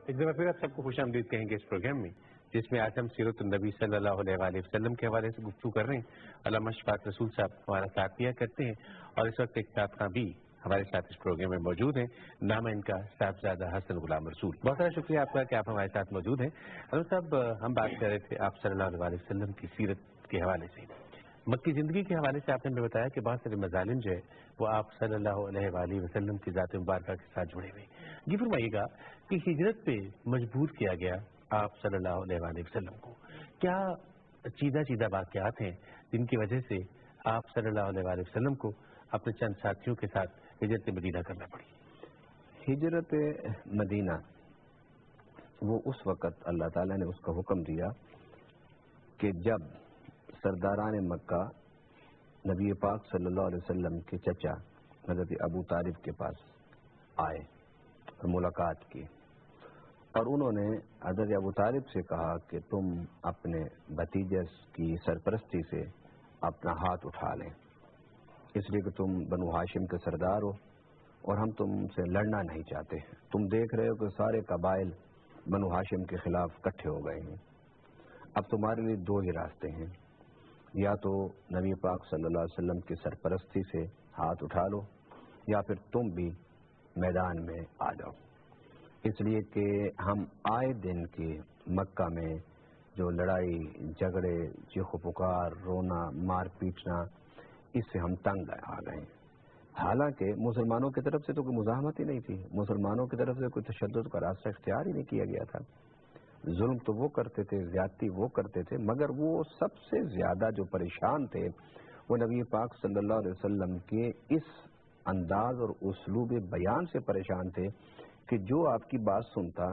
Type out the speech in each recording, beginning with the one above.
ایک دفعہ پھر آپ سب کو خوش آمدید کہیں گے اس پروگرام میں، جس میں آج ہم سیرت النبی صلی اللہ علیہ وآلہ وسلم کے حوالے سے گفتگو کر رہے ہیں۔ علامہ شفاعت رسول صاحب ہمارا ساتھ دیا کرتے ہیں، اور اس وقت ایک صاحب بھی ہمارے ساتھ اس پروگرام میں موجود ہیں، نام ہے ان کا صاحبزادہ حسن غلام رسول۔ بہت سارا شکریہ آپ کا کہ آپ ہمارے ساتھ موجود ہیں۔ حضرت صاحب، ہم بات کر رہے تھے آپ صلی اللہ علیہ وآلہ وسلم کی سیرت کے حوالے سے۔ مکی زندگی کے حوالے سے آپ نے ہمیں بتایا کہ بہت سارے مظالم جو ہے وہ آپ صلی اللہ علیہ وآلہ وسلم کی ذات مبارکہ کے ساتھ جڑے ہوئے ہیں۔ یہ فرمائیے گا کہ ہجرت پہ مجبور کیا گیا آپ صلی اللہ علیہ وآلہ وسلم کو، کیا چیدہ واقعات ہیں جن کی وجہ سے آپ صلی اللہ علیہ وآلہ وسلم کو اپنے چند ساتھیوں کے ساتھ ہجرت مدینہ کرنا پڑی؟ ہجرت مدینہ وہ اس وقت اللہ تعالیٰ نے اس کا حکم دیا کہ جب سرداران مکہ نبی پاک صلی اللہ علیہ وسلم کے چچا حضرت ابو طالب کے پاس آئے اور ملاقات کی، اور انہوں نے حضرت ابو طالب سے کہا کہ تم اپنے بھتیجے کی سرپرستی سے اپنا ہاتھ اٹھا لیں، اس لیے کہ تم بنو ہاشم کے سردار ہو اور ہم تم سے لڑنا نہیں چاہتے۔ تم دیکھ رہے ہو کہ سارے قبائل بنو ہاشم کے خلاف اکٹھے ہو گئے ہیں، اب تمہارے لیے دو ہی راستے ہیں، یا تو نبی پاک صلی اللہ علیہ وسلم کی سرپرستی سے ہاتھ اٹھا لو، یا پھر تم بھی میدان میں آ جاؤ، اس لیے کہ ہم آئے دن کے مکہ میں جو لڑائی جھگڑے چیخ و پکار رونا مار پیٹنا، اس سے ہم تنگ آ گئے ہیں۔ حالانکہ مسلمانوں کی طرف سے تو کوئی مزاحمت ہی نہیں تھی، مسلمانوں کی طرف سے کوئی تشدد کا راستہ اختیار ہی نہیں کیا گیا تھا، ظلم تو وہ کرتے تھے، زیادتی وہ کرتے تھے، مگر وہ سب سے زیادہ جو پریشان تھے وہ نبی پاک صلی اللہ علیہ وسلم کے اس انداز اور اسلوب بیان سے پریشان تھے کہ جو آپ کی بات سنتا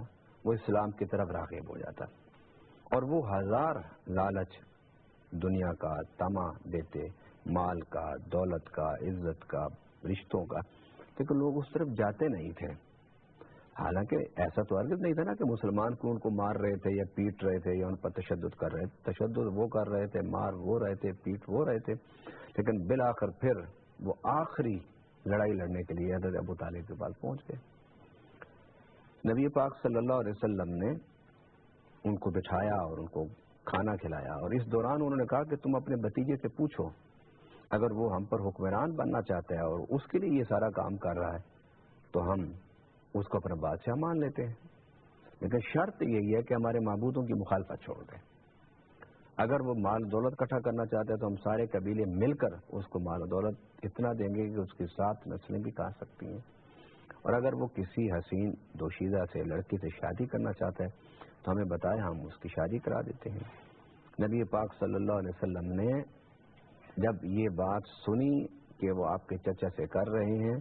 وہ اسلام کی طرف راغب ہو جاتا، اور وہ ہزار لالچ دنیا کا طمع دیتے، مال کا، دولت کا، عزت کا، رشتوں کا، لیکن لوگ اس طرف جاتے نہیں تھے۔ حالانکہ ایسا تو ہرگز نہیں تھا نا کہ مسلمان کو ان کو مار رہے تھے یا پیٹ رہے تھے یا ان پر تشدد کر رہے تھے، تشدد وہ کر رہے تھے، مار وہ رہے تھے، پیٹ وہ رہے تھے، لیکن بالآخر پھر وہ آخری لڑائی لڑنے کے لیے حضرت ابو طالب کے پاس پہنچ گئے۔ نبی پاک صلی اللہ علیہ وسلم نے ان کو بٹھایا اور ان کو کھانا کھلایا، اور اس دوران انہوں نے کہا کہ تم اپنے بھتیجے سے پوچھو، اگر وہ ہم پر حکمران بننا چاہتا ہے اور اس کے لیے یہ سارا کام کر رہا ہے تو ہم اس کو اپنا بادشاہ مان لیتے ہیں، لیکن شرط یہی ہے کہ ہمارے معبودوں کی مخالفت چھوڑ دیں۔ اگر وہ مال دولت اکٹھا کرنا چاہتے ہیں تو ہم سارے قبیلے مل کر اس کو مال و دولت اتنا دیں گے کہ اس کی 7 نسلیں بھی کھا سکتی ہیں، اور اگر وہ کسی حسین دوشیزہ سے لڑکی سے شادی کرنا چاہتا ہے تو ہمیں بتائے، ہم اس کی شادی کرا دیتے ہیں۔ نبی پاک صلی اللہ علیہ وسلم نے جب یہ بات سنی کہ وہ آپ کے چچا سے کر رہے ہیں،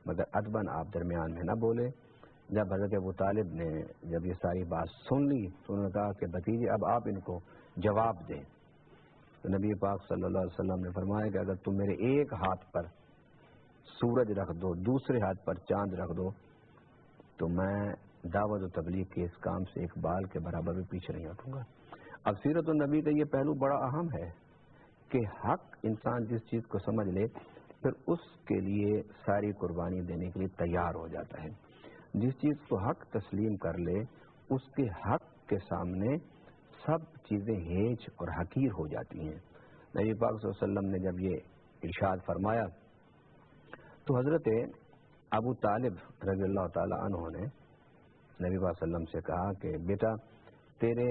مگر ادباً آپ درمیان میں نہ بولے، جب حضرت ابو طالب نے جب یہ ساری بات سن لی تو انہوں نے کہا کہ بھتیجے اب آپ ان کو جواب دیں۔ تو نبی پاک صلی اللہ علیہ وسلم نے فرمایا کہ اگر تم میرے ایک ہاتھ پر سورج رکھ دو، دوسرے ہاتھ پر چاند رکھ دو، تو میں دعوت و تبلیغ کے اس کام سے ایک بال کے برابر بھی پیچھے نہیں ہٹوں گا۔ اب سیرت النبی کا یہ پہلو بڑا اہم ہے کہ حق انسان جس چیز کو سمجھ لے پھر اس کے لیے ساری قربانی دینے کے لیے تیار ہو جاتا ہے، جس چیز کو حق تسلیم کر لے اس کے حق کے سامنے سب چیزیں ہیچ اور حقیر ہو جاتی ہیں۔ نبی پاک صلی اللہ علیہ وسلم نے جب یہ ارشاد فرمایا تو حضرت ابو طالب رضی اللہ تعالی عنہ نے نبی پاک صلی اللہ علیہ وسلم سے کہا کہ بیٹا، تیرے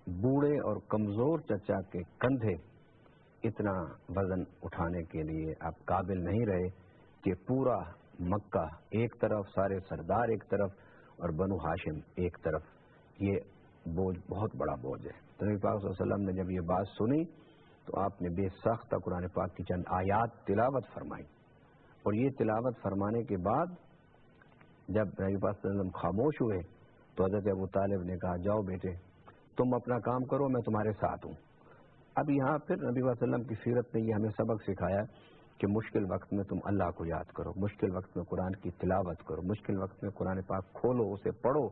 بوڑھے اور کمزور چچا کے کندھے اتنا وزن اٹھانے کے لیے آپ قابل نہیں رہے کہ پورا مکہ ایک طرف، سارے سردار ایک طرف اور بنو ہاشم ایک طرف، یہ بوجھ بہت بڑا بوجھ ہے۔ تو نبی پاک صلی اللہ علیہ وسلم نے جب یہ بات سنی تو آپ نے بے ساختہ قرآن پاک کی چند آیات تلاوت فرمائی، اور یہ تلاوت فرمانے کے بعد جب نبی پاک صلی اللہ علیہ وسلم خاموش ہوئے تو حضرت ابو طالب نے کہا جاؤ بیٹے تم اپنا کام کرو، میں تمہارے ساتھ ہوں۔ اب یہاں پھر نبی صلی اللہ علیہ وسلم کی سیرت نے یہ ہمیں سبق سکھایا کہ مشکل وقت میں تم اللہ کو یاد کرو، مشکل وقت میں قرآن کی تلاوت کرو، مشکل وقت میں قرآن پاک کھولو، اسے پڑھو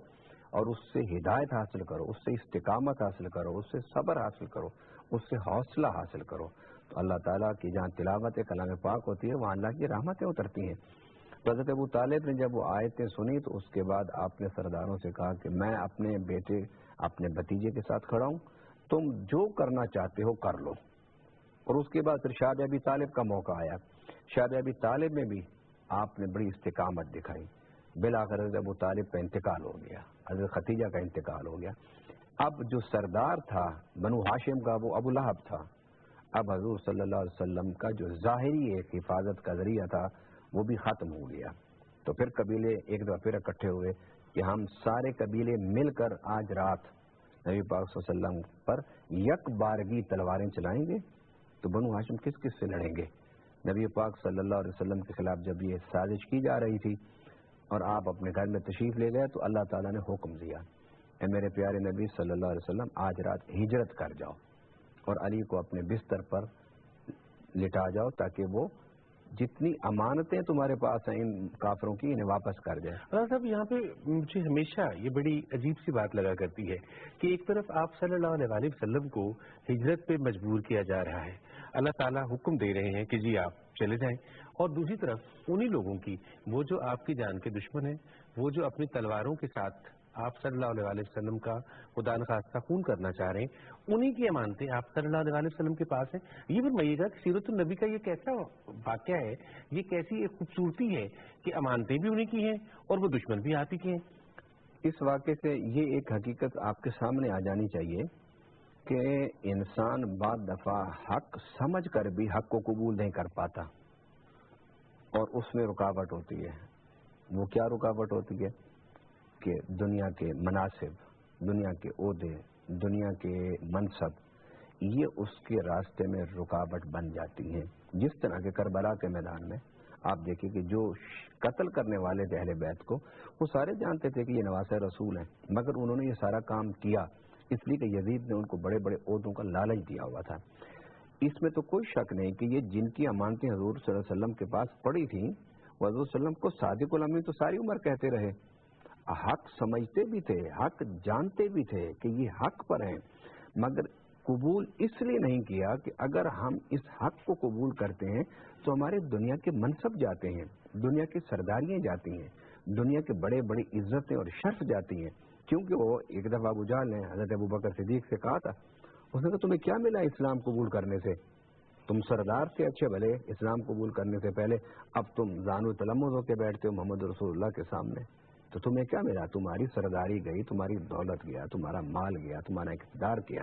اور اس سے ہدایت حاصل کرو، اس سے استقامت حاصل کرو، اس سے صبر حاصل کرو، اس سے حوصلہ حاصل کرو، تو اللہ تعالیٰ کی جہاں تلاوت کلام پاک ہوتی ہے وہاں اللہ کی رحمتیں اترتی ہیں۔ تو حضرت ابو طالب نے جب وہ آیتیں سنی تو اس کے بعد آپ نے سرداروں سے کہا کہ میں اپنے بیٹے اپنے بھتیجے کے ساتھ کھڑا ہوں، تم جو کرنا چاہتے ہو کر لو۔ اور اس کے بعد پھر شاہ ابی طالب کا موقع آیا، شاہ ابی طالب میں بھی آپ نے بڑی استقامت دکھائی، بالآخر حضرت ابو طالب کا انتقال ہو گیا، حضرت ختیجہ کا انتقال ہو گیا۔ اب جو سردار تھا بنو ہاشم کا وہ ابو لہب تھا، اب حضور صلی اللہ علیہ وسلم کا جو ظاہری ایک حفاظت کا ذریعہ تھا وہ بھی ختم ہو گیا۔ تو پھر قبیلے ایک دفعہ پھر اکٹھے ہوئے کہ ہم سارے قبیلے مل کر آج رات نبی پاک صلی اللہ علیہ وسلم پر یک بارگی تلواریں چلائیں گے۔ تو بنو ہاشم کس کس سے لڑیں گے؟ نبی پاک صلی اللہ علیہ وسلم کے خلاف جب یہ سازش کی جا رہی تھی اور آپ اپنے گھر میں تشریف لے گئے تو اللہ تعالیٰ نے حکم دیا، اے میرے پیارے نبی صلی اللہ علیہ وسلم آج رات ہجرت کر جاؤ اور علی کو اپنے بستر پر لٹا جاؤ تاکہ وہ جتنی امانتیں تمہارے پاس ہیں ان کافروں کی انہیں واپس کر جائے۔ صاحب یہاں پہ مجھے ہمیشہ یہ بڑی عجیب سی بات لگا کرتی ہے کہ ایک طرف آپ صلی اللہ علیہ وسلم کو ہجرت پہ مجبور کیا جا رہا ہے، اللہ تعالیٰ حکم دے رہے ہیں کہ جی آپ چلے جائیں، اور دوسری طرف انہی لوگوں کی وہ جو آپ کی جان کے دشمن ہیں، وہ جو اپنی تلواروں کے ساتھ آپ صلی اللہ علیہ وسلم کا خدا نخواستہ خون کرنا چاہ رہے ہیں، انہی کی امانتیں آپ صلی اللہ علیہ وسلم کے پاس ہیں۔ یہ فرمائیے گا کہ سیرت النبی کا یہ کیسا واقعہ ہے، یہ کیسی ایک خوبصورتی ہے کہ امانتیں بھی انہی کی ہیں اور وہ دشمن بھی آپ ہی کے ہیں۔ اس واقعے سے یہ ایک حقیقت آپ کے سامنے آ جانی چاہیے کہ انسان بعض دفعہ حق سمجھ کر بھی حق کو قبول نہیں کر پاتا اور اس میں رکاوٹ ہوتی ہے۔ وہ کیا رکاوٹ ہوتی ہے کہ دنیا کے مناصب، دنیا کے عہدے، دنیا کے منصب، یہ اس کے راستے میں رکاوٹ بن جاتی ہیں۔ جس طرح کے کربلا کے میدان میں آپ دیکھیں کہ جو قتل کرنے والے تھے اہل بیت کو، وہ سارے جانتے تھے کہ یہ نواسہ رسول ہیں، مگر انہوں نے یہ سارا کام کیا اس لیے کہ یزید نے ان کو بڑے بڑے عہدوں کا لالچ دیا ہوا تھا۔ اس میں تو کوئی شک نہیں کہ یہ جن کی امانتیں حضور صلی اللہ علیہ وسلم کے پاس پڑی تھیں وہ حضور صلی اللہ علیہ وسلم کو صادق الامین تو ساری عمر کہتے رہے، حق سمجھتے بھی تھے، حق جانتے بھی تھے کہ یہ حق پر ہیں، مگر قبول اس لیے نہیں کیا کہ اگر ہم اس حق کو قبول کرتے ہیں تو ہمارے دنیا کے منصب جاتے ہیں، دنیا کی سرداریاں جاتی ہیں، دنیا کے بڑے بڑی عزتیں اور شرف جاتی ہیں۔ کیونکہ وہ ایک دفعہ ابو جہل نے حضرت ابوبکر صدیق سے کہا تھا، اس نے کہا تمہیں کیا ملا اسلام قبول کرنے سے؟ تم سردار سے اچھے بھلے اسلام قبول کرنے سے پہلے، اب تم زانو تلمذ ہو کے بیٹھتے ہو محمد رسول اللہ کے سامنے، تو تمہیں کیا ملا؟ تمہاری سرداری گئی، تمہاری دولت گیا، تمہارا مال گیا، تمہارا اقتدار کیا۔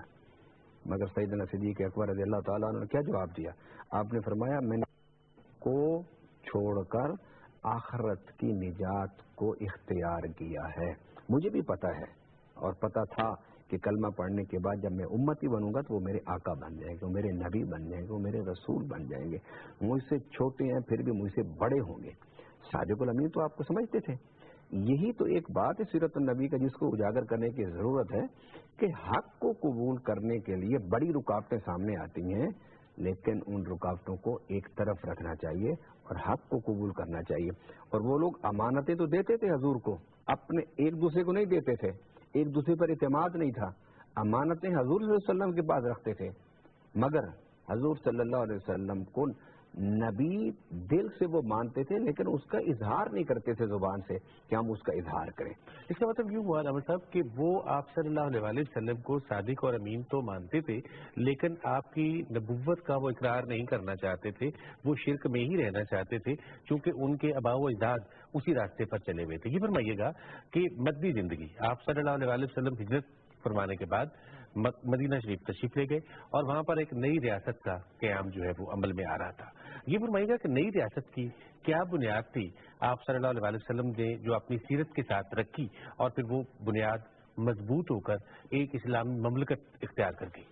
مگر سیدنا صدیق اکبر رضی اللہ تعالیٰ عنہ نے کیا جواب دیا؟ آپ نے فرمایا میں نے کو چھوڑ کر آخرت کی نجات کو اختیار کیا ہے۔ مجھے بھی پتہ ہے اور پتہ تھا کہ کلمہ پڑھنے کے بعد جب میں امتی بنوں گا تو وہ میرے آقا بن جائیں گے، وہ میرے نبی بن جائیں گے، وہ میرے رسول بن جائیں گے، مجھ سے چھوٹے ہیں پھر بھی مجھ سے بڑے ہوں گے۔ صادق الامین تو آپ کو سمجھتے تھے۔ یہی تو ایک بات ہے سیرت النبی کا جس کو اجاگر کرنے کی ضرورت ہے کہ حق کو قبول کرنے کے لیے بڑی رکاوٹیں سامنے آتی ہیں، لیکن ان رکاوٹوں کو ایک طرف رکھنا چاہیے اور حق کو قبول کرنا چاہیے۔ اور وہ لوگ امانتیں تو دیتے تھے حضور کو، اپنے ایک دوسرے کو نہیں دیتے تھے، ایک دوسرے پر اعتماد نہیں تھا، امانتیں حضور صلی اللہ علیہ وسلم کے پاس رکھتے تھے، مگر حضور صلی اللہ علیہ وسلم کو نبی دل سے وہ مانتے تھے لیکن اس کا اظہار نہیں کرتے تھے زبان سے کہ ہم اس کا اظہار کریں۔ اس کا مطلب یوں ہوا عامر صاحب کہ وہ آپ صلی اللہ علیہ وسلم کو صادق اور امین تو مانتے تھے لیکن آپ کی نبوت کا وہ اقرار نہیں کرنا چاہتے تھے، وہ شرک میں ہی رہنا چاہتے تھے چونکہ ان کے آباء و اجداد اسی راستے پر چلے ہوئے تھے۔ یہ فرمائیے گا کہ مدنی زندگی آپ صلی اللہ علیہ وسلم ہجرت فرمانے کے بعد مدینہ شریف تشریف لے گئے اور وہاں پر ایک نئی ریاست کا قیام جو ہے وہ عمل میں آ رہا تھا۔ یہ فرمائیے گا کہ نئی ریاست کی کیا بنیاد تھی آپ صلی اللہ علیہ وسلم نے جو اپنی سیرت کے ساتھ رکھی اور پھر وہ بنیاد مضبوط ہو کر ایک اسلامی مملکت اختیار کر گئی؟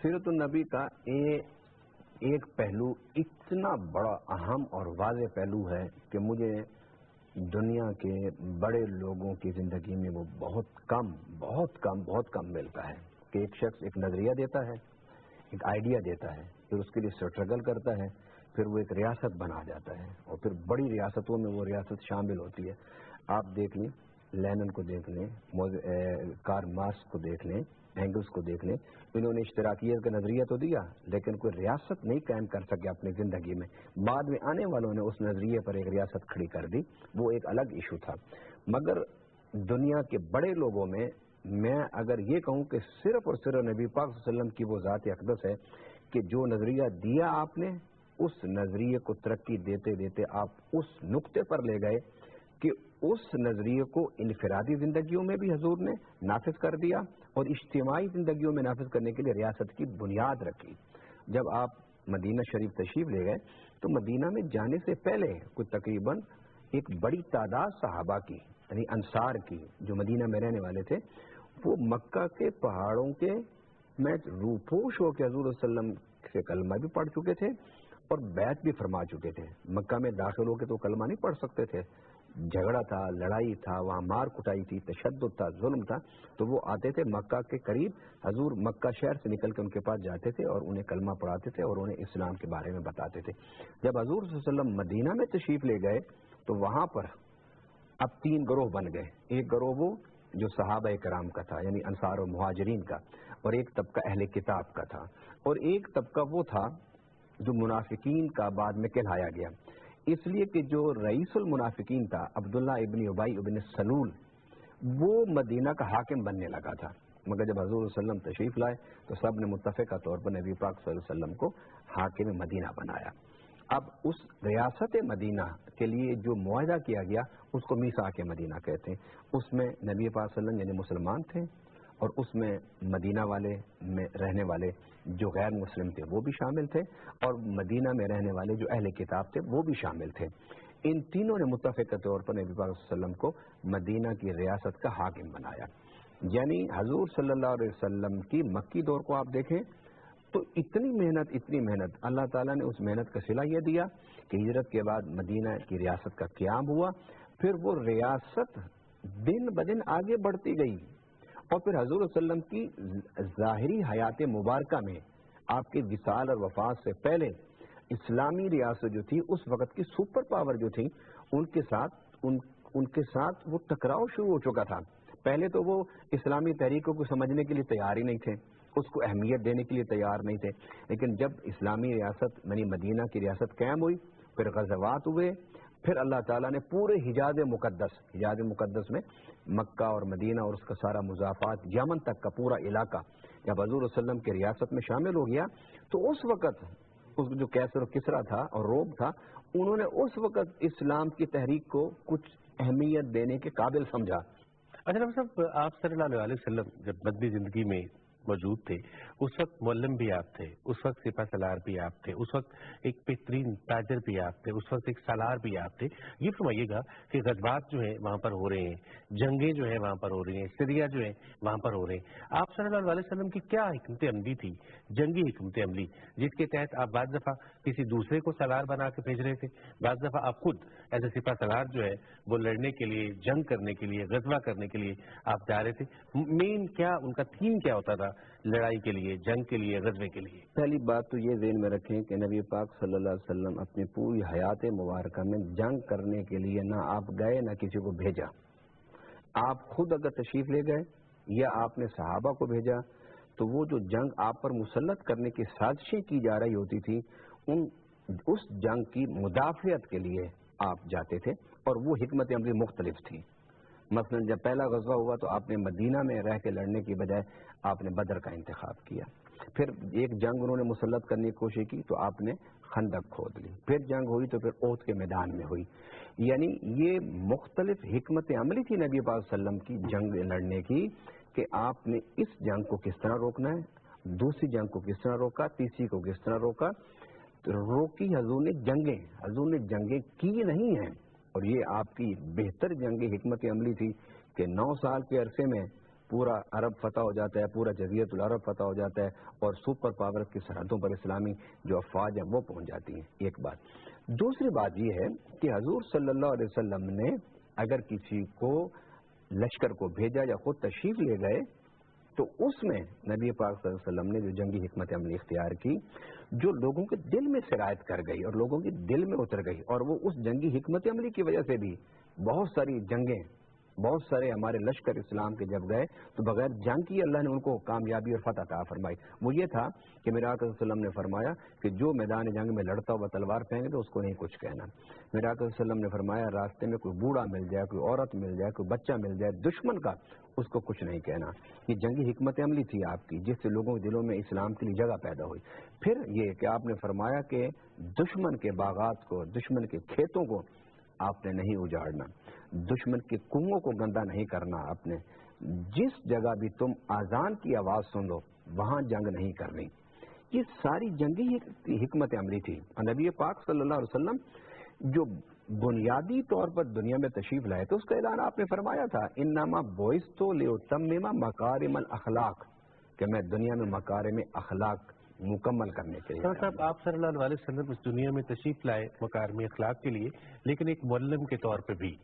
سیرت النبی کا ایک پہلو اتنا بڑا اہم اور واضح پہلو ہے کہ مجھے دنیا کے بڑے لوگوں کی زندگی میں وہ بہت کم ملتا ہے کہ ایک شخص ایک نظریہ دیتا ہے، ایک آئیڈیا دیتا ہے، پھر اس کے لیے اسٹرگل کرتا ہے، پھر وہ ایک ریاست بنا جاتا ہے اور پھر بڑی ریاستوں میں وہ ریاست شامل ہوتی ہے۔ آپ دیکھ لیں، لینن کو دیکھ لیں، کارل مارکس کو دیکھ لیں، اینگلس کو دیکھ لیں، انہوں نے اشتراکیت کا نظریہ تو دیا لیکن کوئی ریاست نہیں قائم کر سکے اپنی زندگی میں. بعد میں آنے والوں نے اس نظریے پر ایک ریاست کھڑی کر دی, وہ ایک الگ ایشو تھا. مگر دنیا کے بڑے لوگوں میں اگر یہ کہوں کہ صرف اور صرف نبی پاک صلی اللہ علیہ وسلم کی وہ ذات اقدس ہے کہ جو نظریہ دیا آپ نے, اس نظریے کو ترقی دیتے دیتے آپ اس نقطے پر لے گئے کہ اس نظریے کو انفرادی زندگیوں میں بھی حضور نے نافذ کر دیا اور اجتماعی زندگیوں میں نافذ کرنے کے لیے ریاست کی بنیاد رکھی. جب آپ مدینہ شریف تشریف لے گئے تو مدینہ میں جانے سے پہلے کوئی تقریباً ایک بڑی تعداد صحابہ کی, یعنی انصار کی, جو مدینہ میں رہنے والے تھے, وہ مکہ کے پہاڑوں کے میں روپوش ہو کے حضور صلی اللہ علیہ وسلم سے کلمہ بھی پڑھ چکے تھے اور بیعت بھی فرما چکے تھے. مکہ میں داخل ہو کے تو کلمہ نہیں پڑھ سکتے تھے, جھگڑا تھا, لڑائی تھا, وہاں مار کٹائی تھی, تشدد تھا, ظلم تھا. تو وہ آتے تھے مکہ کے قریب, حضور مکہ شہر سے نکل کے ان کے پاس جاتے تھے اور انہیں کلمہ پڑھاتے تھے اور انہیں اسلام کے بارے میں بتاتے تھے. جب حضور صلی اللہ علیہ وسلم مدینہ میں تشریف لے گئے تو وہاں پر اب 3 گروہ بن گئے. ایک گروہ وہ جو صحابہ کرام کا تھا, یعنی انصار و مہاجرین کا, اور ایک طبقہ اہل کتاب کا تھا, اور ایک طبقہ وہ تھا جو منافقین کا بعد میں کہلایا گیا, اس لیے کہ جو رئیس المنافقین تھا عبداللہ ابن ابی ابن سلول, وہ مدینہ کا حاکم بننے لگا تھا. مگر جب حضور صلی اللہ علیہ وسلم تشریف لائے تو سب نے متفقہ طور پر نبی پاک صلی اللہ علیہ وسلم کو حاکم مدینہ بنایا. اب اس ریاست مدینہ کے لیے جو معاہدہ کیا گیا اس کو میثاق مدینہ کہتے ہیں. اس میں نبی پاک صلی اللہ علیہ وسلم یعنی مسلمان تھے, اور اس میں مدینہ والے میں رہنے والے جو غیر مسلم تھے وہ بھی شامل تھے, اور مدینہ میں رہنے والے جو اہل کتاب تھے وہ بھی شامل تھے. ان تینوں نے متفقہ طور پر نبی پاک صلی اللہ علیہ وسلم کو مدینہ کی ریاست کا حاکم بنایا. یعنی حضور صلی اللہ علیہ وسلم کی مکی دور کو آپ دیکھیں تو اتنی محنت اللہ تعالیٰ نے اس محنت کا صلہ یہ دیا کہ ہجرت کے بعد مدینہ کی ریاست کا قیام ہوا. پھر وہ ریاست دن بدن آگے بڑھتی گئی, اور پھر حضور صلی اللہ علیہ وسلم کی ظاہری حیات مبارکہ میں آپ کے وصال اور وفات سے پہلے اسلامی ریاست جو تھی اس وقت کی سپر پاور جو تھی ان کے ساتھ وہ ٹکراؤ شروع ہو چکا تھا. پہلے تو وہ اسلامی تحریکوں کو سمجھنے کے لیے تیار ہی نہیں تھے, اس کو اہمیت دینے کے لیے تیار نہیں تھے. لیکن جب اسلامی ریاست یعنی مدینہ کی ریاست قائم ہوئی, پھر غزوات ہوئے, پھر اللہ تعالیٰ نے پورے حجاز مقدس میں مکہ اور مدینہ اور اس کا سارا مضافات یمن تک کا پورا علاقہ جب حضور صلی اللہ علیہ وسلم کی ریاست میں شامل ہو گیا تو اس وقت اس جو کیسر و کسرا تھا اور روم تھا, انہوں نے اس وقت اسلام کی تحریک کو کچھ اہمیت دینے کے قابل سمجھا. اچھا ڈاکٹر صاحب, آپ صلی اللہ علیہ وسلم جب مدنی زندگی میں موجود تھے اس وقت معلم بھی آپ تھے, اس وقت سپہ سالار بھی آپ تھے, اس وقت ایک بہترین تاجر بھی آپ تھے, اس وقت ایک سالار بھی آپ تھے. یہ فرمائیے گا کہ غزوات جو ہیں وہاں پر ہو رہے ہیں, جنگیں جو ہیں وہاں پر ہو رہی ہیں, سریا جو ہیں وہاں پر ہو رہے ہیں, آپ صلی اللہ علیہ وسلم کی کیا حکمت عملی تھی, جنگی حکمت عملی, جس کے تحت آپ بعض دفعہ کسی دوسرے کو سالار بنا کے بھیج رہے تھے, بعض دفعہ آپ خود ایز اے سپہ سالار جو ہے وہ لڑنے کے لیے, جنگ کرنے کے لیے, غزوہ کرنے کے لیے آپ جا رہے تھے. مین کیا ان کا تھیم کیا ہوتا تھا لڑائی کے لیے, جنگ کے لیے, غزوے کے لیے؟ پہلی بات تو یہ ذہن میں رکھیں کہ نبی پاک صلی اللہ علیہ وسلم اپنی پوری حیات مبارکہ میں جنگ کرنے کے لیے نہ آپ گئے نہ کسی کو بھیجا. آپ خود اگر تشریف لے گئے یا آپ نے صحابہ کو بھیجا تو وہ جو جنگ آپ پر مسلط کرنے کی سازشیں کی جا رہی ہوتی تھی اس جنگ کی مدافعت کے لیے آپ جاتے تھے, اور وہ حکمت عملی مختلف تھی. مثلا جب پہلا غزوہ ہوا تو آپ نے مدینہ میں رہ کے لڑنے کی بجائے آپ نے بدر کا انتخاب کیا. پھر ایک جنگ انہوں نے مسلط کرنے کی کوشش کی تو آپ نے خندق کھود لی. پھر جنگ ہوئی تو پھر احد کے میدان میں ہوئی. یعنی یہ مختلف حکمت عملی تھی نبی پاک صلی اللہ علیہ وسلم کی جنگ لڑنے کی, کہ آپ نے اس جنگ کو کس طرح روکنا ہے, دوسری جنگ کو کس طرح روکا, تیسری کو کس طرح روکا. روکی حضور نے جنگیں کی نہیں ہیں, اور یہ آپ کی بہتر جنگ حکمت عملی تھی کہ 9 سال کے عرصے میں پورا عرب فتح ہو جاتا ہے, پورا جزیرۃ العرب فتح ہو جاتا ہے, اور سپر پاور کی سرحدوں پر اسلامی جو افواج ہیں وہ پہنچ جاتی ہیں. ایک بات. دوسری بات یہ ہے کہ حضور صلی اللہ علیہ وسلم نے اگر کسی کو لشکر کو بھیجا یا خود تشریف لے گئے تو اس میں نبی پاک صلی اللہ علیہ وسلم نے جو جنگی حکمت عملی اختیار کی جو لوگوں کے دل میں سرایت کر گئی اور لوگوں کے دل میں اتر گئی, اور وہ اس جنگی حکمت عملی کی وجہ سے بھی بہت ساری جنگیں بہت سارے ہمارے لشکر اسلام کے جب گئے تو بغیر جنگ کی اللہ نے ان کو کامیابی اور فتح عطا فرمائی. وہ یہ تھا کہ میرے آقا صلی اللہ علیہ وسلم نے فرمایا کہ جو میدان جنگ میں لڑتا ہوا تلوار پھینکے تو اس کو نہیں کچھ کہنا. میرے آقا صلی اللہ علیہ وسلم نے فرمایا راستے میں کوئی بوڑھا مل جائے, کوئی عورت مل جائے, کوئی بچہ مل جائے دشمن کا, اس کو کچھ نہیں کہنا. یہ جنگی حکمت عملی تھی آپ کی, جس سے لوگوں کے دلوں میں اسلام کے لیے جگہ پیدا ہوئی. پھر یہ کہ آپ نے فرمایا کہ دشمن کے باغات کو, دشمن کے کھیتوں کو آپ نے نہیں اجاڑنا, دشمن کے کنووں کو گندا نہیں کرنا. آپ نے جس جگہ بھی تم اذان کی آواز سن لو وہاں جنگ نہیں کرنی. یہ ساری جنگی حکمت عملی تھی. اور نبی پاک صلی اللہ علیہ وسلم جو بنیادی طور پر دنیا میں تشریف لائے تو اس کا اعلان آپ نے فرمایا تھا انما بعثت لاتمم مکارم الاخلاق, کہ میں دنیا میں مکارم اخلاق مکمل کرنے کے لیے. صاحب آپ صلی اللہ علیہ وسلم اس دنیا میں تشریف لائے مکارم اخلاق کے لیے, لیکن ایک معلم کے طور پہ بھی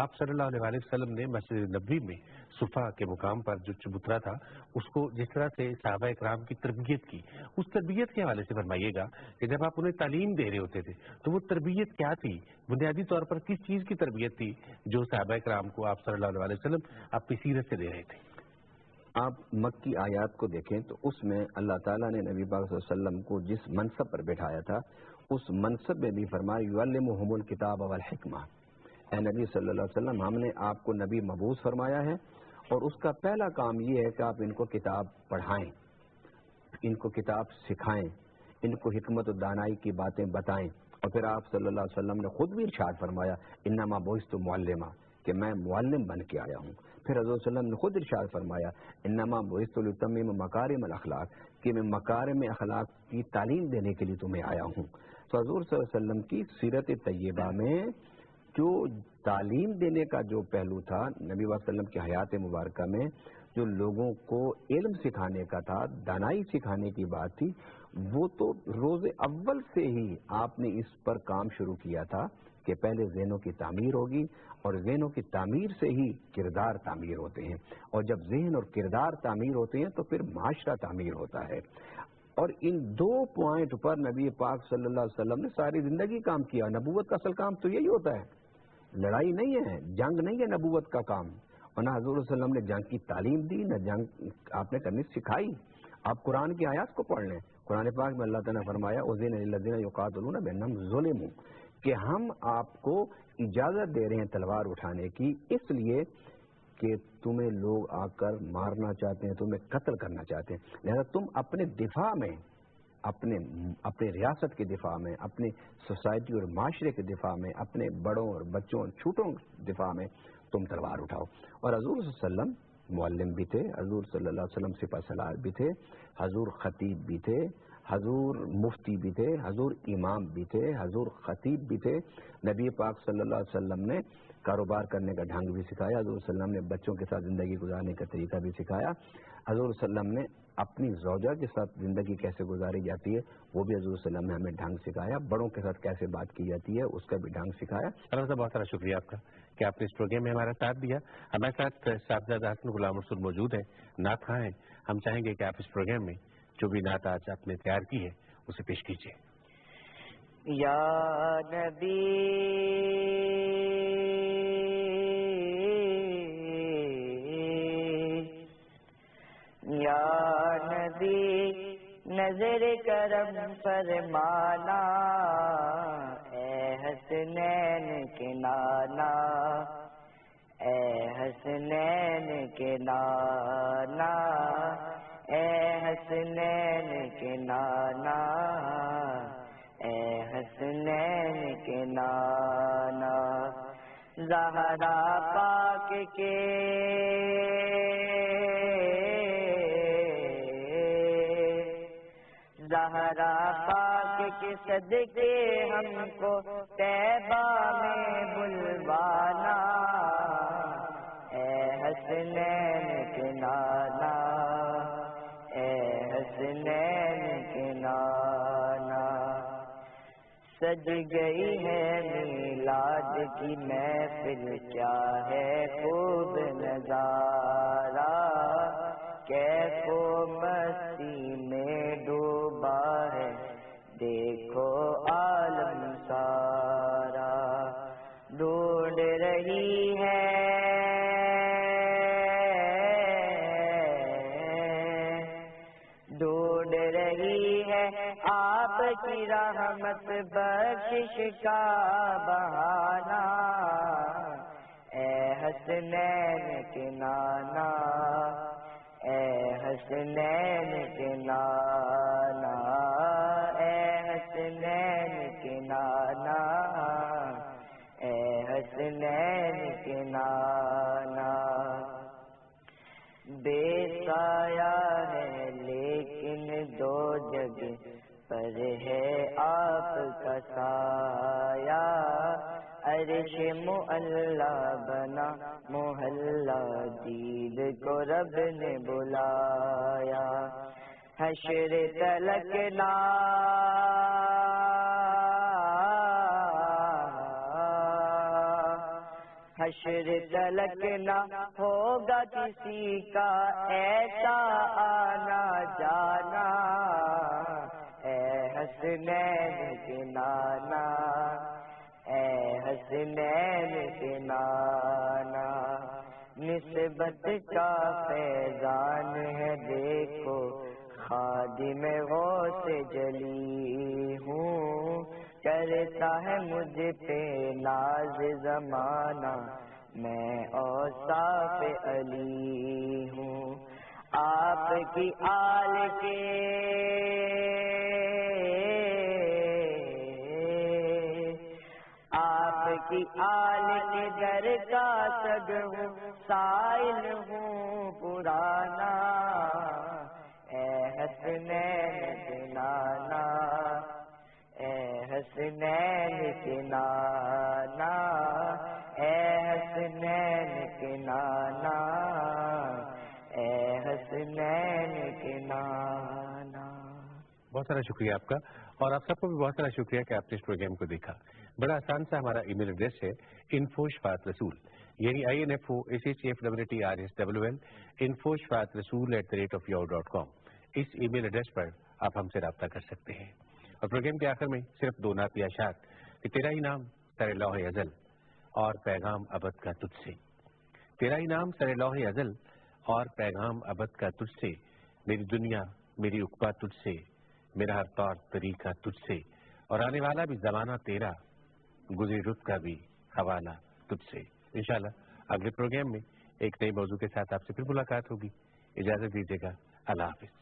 آپ صلی اللہ علیہ وسلم نے مسجد نبوی میں صفا کے مقام پر جو چبوترا تھا اس کو جس طرح سے صحابہ اکرام کی تربیت کی, اس تربیت کے حوالے سے فرمائیے گا کہ جب آپ انہیں تعلیم دے رہے ہوتے تھے تو وہ تربیت کیا تھی, بنیادی طور پر کس چیز کی تربیت تھی جو صحابہ اکرام کو آپ صلی اللہ علیہ وسلم اپنی سیرت سے دے رہے تھے؟ آپ مکی آیات کو دیکھیں تو اس میں اللہ تعالیٰ نے نبی پاک صلی اللہ علیہ وسلم کو جس منصب پر بٹھایا تھا اس منصب میں بھی فرمایا یعلمہم الکتاب والحکمہ. اے نبی صلی اللہ علیہ وسلم ہم نے آپ کو نبی مبعوث فرمایا ہے اور اس کا پہلا کام یہ ہے کہ آپ ان کو کتاب پڑھائیں, ان کو کتاب سکھائیں, ان کو حکمت و دانائی کی باتیں بتائیں. اور پھر آپ صلی اللہ علیہ وسلم نے خود بھی ارشاد فرمایا انما بعثت معلما, کہ میں معلم بن کے آیا ہوں. پھر حضرت صلی اللہ علیہ وسلم نے خود ارشاد فرمایا انما بعثت لاتمم مکارم الاخلاق, کہ میں مکارم اخلاق کی تعلیم دینے کے لیے تمہیں آیا ہوں. تو حضور صلی اللہ علیہ وسلم کی سیرت طیبہ میں جو تعلیم دینے کا جو پہلو تھا, نبی صلی اللہ علیہ وسلم کی حیات مبارکہ میں جو لوگوں کو علم سکھانے کا تھا, دانائی سکھانے کی بات تھی, وہ تو روز اول سے ہی آپ نے اس پر کام شروع کیا تھا کہ پہلے ذہنوں کی تعمیر ہوگی اور ذہنوں کی تعمیر سے ہی کردار تعمیر ہوتے ہیں, اور جب ذہن اور کردار تعمیر ہوتے ہیں تو پھر معاشرہ تعمیر ہوتا ہے. اور ان دو پوائنٹ پر نبی پاک صلی اللہ علیہ وسلم نے ساری زندگی کام کیا. نبوت کا اصل کام تو یہی ہوتا ہے, لڑائی نہیں ہے, جنگ نہیں ہے نبوت کا کام. اور نہ حضور صلی اللہ علیہ وسلم نے جنگ کی تعلیم دی, نہ جنگ آپ نے کرنی سکھائی. آپ قرآن کی آیات کو پڑھ لیں, قرآن پاک میں اللہ تعالیٰ نے فرمایا اذن للذین یقاتلون بانہم ظلموا, کہ ہم آپ کو اجازت دے رہے ہیں تلوار اٹھانے کی اس لیے کہ تمہیں لوگ آ کر مارنا چاہتے ہیں, تمہیں قتل کرنا چاہتے ہیں, لہذا تم اپنے دفاع میں, اپنے ریاست کے دفاع میں, اپنے سوسائٹی اور معاشرے کے دفاع میں, اپنے بڑوں اور بچوں اور چھوٹوں کے دفاع میں تم تلوار اٹھاؤ. اور حضور صلی اللہ علیہ وسلم معلم بھی تھے, حضور صلی اللہ علیہ وسلم سپہ سالار بھی تھے, حضور خطیب بھی تھے, حضور مفتی بھی تھے, حضور امام بھی تھے, حضور خطیب بھی تھے. نبی پاک صلی اللہ علیہ وسلم نے کاروبار کرنے کا ڈھنگ بھی سکھایا, حضور صلی اللہ علیہ وسلم نے بچوں کے ساتھ زندگی گزارنے کا طریقہ بھی سکھایا, حضور صلی اللہ علیہ وسلم نے اپنی زوجہ کے ساتھ زندگی کیسے گزاری جاتی ہے وہ بھی حضور صلی اللہ علیہ وسلم نے ہمیں ڈھنگ سکھایا, بڑوں کے ساتھ کیسے بات کی جاتی ہے اس کا بھی ڈھنگ سکھایا. اللہ بہت سارا شکریہ آپ کا کہ آپ نے اس پروگرام میں ہمارا ساتھ دیا. ہمارے ساتھ صاحبزادہ حسن غلام رسول موجود ہیں, نعت خواں ہیں. ہم چاہیں گے کہ آپ اس پروگرام میں جو بھی نعت آج آپ نے تیار کی ہے اسے پیش کیجیے. یا نبی یا نبی نظر کرم فرمانا, اے حسنین کے نانا, اے حسنین کے نانا, اے حسنین کے نانا, اے حسنین کے نانا. زہرا پاک کے زہرا پاک کے صدقے ہم کو طیبہ میں بلوانا, اے حسنین کے نانا, اے حسنین کے نانا. سج گئی ہے میلاد کی محفل, کیا ہے خوب نظارہ, کیف و مستی میں ڈوبا ہے دیکھو عالم سارا. ڈھونڈ رہی ہے آپ کی رحمت بخشش کا بہانہ، اے حسنین کے نانا، اے حسنین کے نانا، اے حسنین کے نانا، اے حسنین کے نانا۔ بے سایہ ہے لیکن دو جگہ پر ہے آپ کا سایہ، عرش معلا بنا محلہ دید کو رب نے بلایا، حشر تلکنا حشر تلک نہ ہوگا کسی کا ایسا آنا جانا، اے حسنین کے نانا، اے حسنین کے نانا۔ نسبت کا فیضان ہے دیکھو، خادم غوث جلی ہوں، کرتا ہے مجھ پہ ناز زمانہ، میں اوصاف علی ہوں۔ آپ کی آل کے در کا سگ ہوں، سائل ہوں پرانا، اے حسنین کے نانا، اے حسنین کے نانا، اے حسنین کے نانا، اے حسنین کے نانا۔ بہت سارا شکریہ آپ کا، اور آپ سب کو بھی بہت سارا شکریہ کہ آپ نے اس پروگرام کو دیکھا۔ بڑا آسان سا ہمارا ای میل ایڈریس ہے info@rasool، یعنی INFOSHFWTRSWL info@rasool@yahoo.com۔ اس ای میل ایڈریس پر آپ ہم سے رابطہ کر سکتے ہیں۔ اور پروگرام کے آخر میں صرف دو نعتیہ اشعار کہ تیرا ہی نام سر لوح ازل اور پیغام ابد کا تجھ سے، تیرا ہی نام سر لوح ازل اور پیغام ابد کا تجھ سے، میری دنیا میری عقبہ تجھ سے، میرا ہر طور طریقہ تجھ سے، اور آنے والا بھی زمانہ تیرا، گزری رت کا بھی حوالہ تجھ سے۔ انشاءاللہ اگلے پروگرام میں ایک نئے موضوع کے ساتھ آپ سے پھر ملاقات ہوگی۔ اجازت دیجیے گا، اللہ حافظ۔